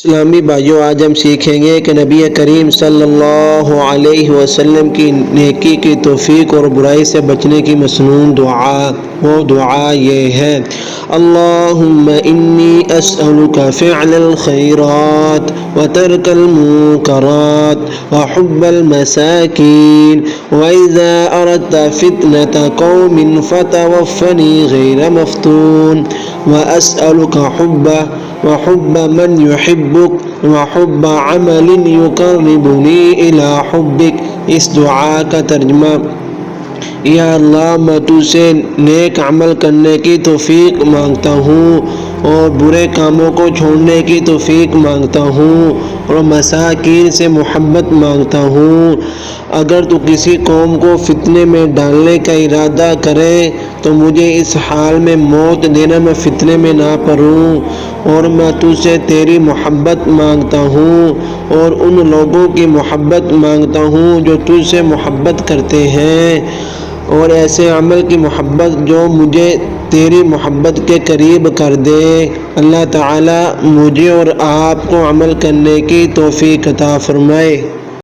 اسلامی بھائیوں، آج ہم سیکھیں گے کہ نبی کریم صلی اللہ علیہ وسلم کی نیکی کی توفیق اور برائی سے بچنے کی مسنون دعا۔ وہ دعا یہ ہے: اللہم انی اسألک فعل الخیرات وترک المنکرات وحب المساکین وإذا اردت فتنة قوم فتوفنی غیر مفتون واسألک وحب من يحبك وحب عمل يقربني إلى حبك۔ اس دعا کا ترجمہ: یا اللہ، میں تجھ سے نیک عمل کرنے کی توفیق مانگتا ہوں اور برے کاموں کو چھوڑنے کی توفیق مانگتا ہوں اور مساکین سے محبت مانگتا ہوں۔ اگر تو کسی قوم کو فتنے میں ڈالنے کا ارادہ کرے تو مجھے اس حال میں موت دینا میں فتنے میں نہ پڑوں، اور میں تجھ سے تیری محبت مانگتا ہوں اور ان لوگوں کی محبت مانگتا ہوں جو تجھ سے محبت کرتے ہیں، اور ایسے عمل کی محبت جو مجھے تیری محبت کے قریب کر دے۔ اللہ تعالیٰ مجھے اور آپ کو عمل کرنے کی توفیق عطا فرمائے۔